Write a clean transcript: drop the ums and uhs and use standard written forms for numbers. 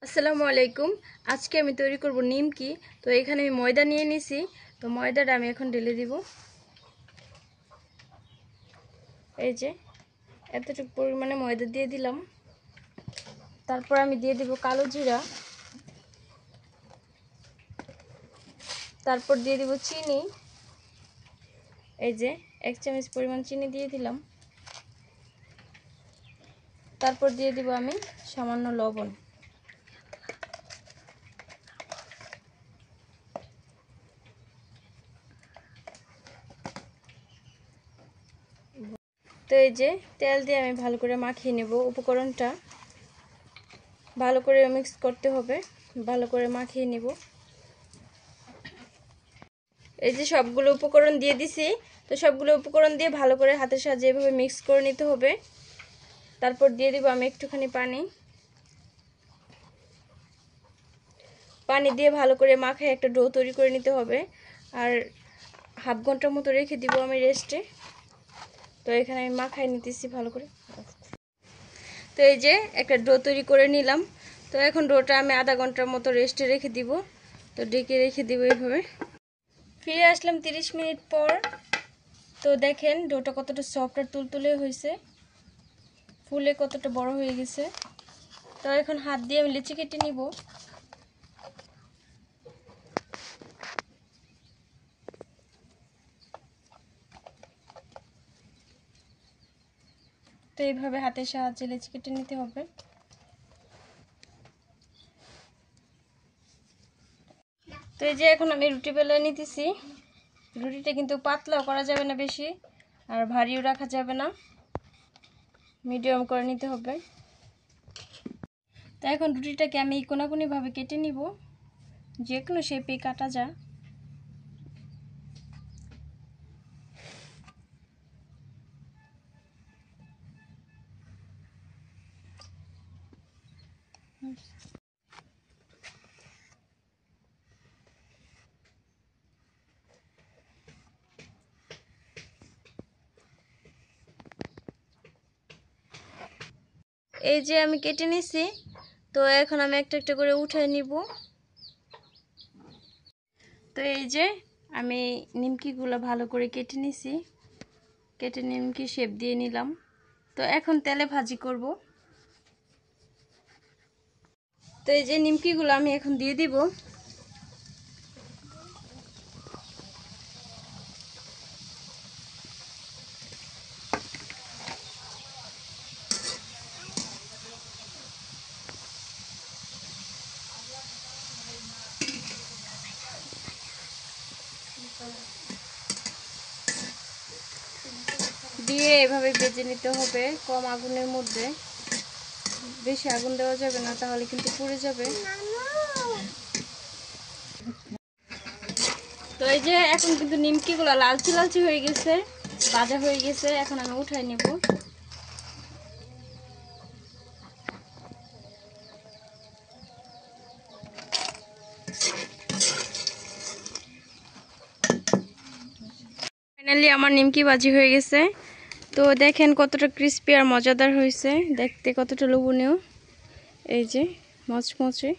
আসসালামু আলাইকুম। আজকে আমি তৈরি করব নিমকি। তো এখানে আমি ময়দা নিয়ে নিছি। তো ময়দাটা আমি এখন ঢেলে দিব। এই যে এতটুকু পরিমাণে ময়দা দিয়ে দিলাম। তারপর আমি দিয়ে দিব কালো জিরা, তারপর দিয়ে দিব চিনি। এই যে 1 চামচ পরিমাণ চিনি দিয়ে দিলাম। তারপর দিয়ে দিব আমি সামান্য লবণ। তো এই যে তেল দিয়ে আমি ভালো করে মাখিয়ে নেব। উপকরণটা ভালো করে মিক্স করতে হবে, ভালো করে মাখিয়ে নেব। এই যে সবগুলো উপকরণ দিয়ে দিছি। তো সবগুলো উপকরণ দিয়ে ভালো করে হাতের সাহায্যে এভাবে মিক্স করে নিতে হবে। তারপর দিয়ে দিব আমি একটুখানি পানি দিয়ে ভালো করে মাখায় একটা ডো তৈরি করে নিতে হবে। আর হাফ ঘন্টার মতো রেখে দিব আমি রেস্টে। তো এখানে আমি মাখায় নিতেছি ভালো করে। তো এই যে একটা ডো তৈরি করে নিলাম। তো এখন ডোটা আমি আধা ঘন্টার মতো রেস্টে রেখে দিব। তো ঢেকে রেখে দিব এইভাবে। ফিরে আসলাম 30 মিনিট পর। তো দেখেন ডোটা কতটা সফট আর তুলতুলে হয়েছে, ফুলে কতটা বড় হয়ে গেছে। তো এখন হাত দিয়ে আমি লিচি কেটে নিব। তো এইভাবে হাতের সাহায্যে লিচি কেটে নিতে হবে। তো এই যে এখন আমি রুটি বেলে নিতেছি। রুটিটা কিন্তু পাতলাও করা যাবে না বেশি, আর ভারীও রাখা যাবে না, মিডিয়াম করে নিতে হবে। তো এখন রুটিটাকে আমি কোনাকুনি ভাবে কেটে নিব, যে কোনো শেপে কাটা যায়। এই যে আমি কেটে নিছি। তো এখন আমি একটা একটা করে উঠায় নিব। তো এই যে আমি নিমকিগুলো ভালো করে কেটে নিছি, কেটে নিমকি শেপ দিয়ে নিলাম। তো এখন তেলে ভাজি করব। তো এই যে নিমকিগুলো আমি এখন দিয়ে দিব। দিয়ে এভাবে ভেজে নিতে হবে কম আগুনের মধ্যে। বেশি আগুন দেওয়া যাবে না, তাহলে কিন্তু পুড়ে যাবে। তো এই যে এখন কিন্তু নিমকিগুলো লালচে লালচে হয়ে গেছে, ভাজা হয়ে গেছে। এখন আমি উঠাই নেব। ফাইনালি আমার নিমকি ভাজি হয়ে গেছে। তো দেখেন কতটা ক্রিস্পি আর মজাদার হয়েছে, দেখতে কতটা লোভনীয়। এই যে মচমচে।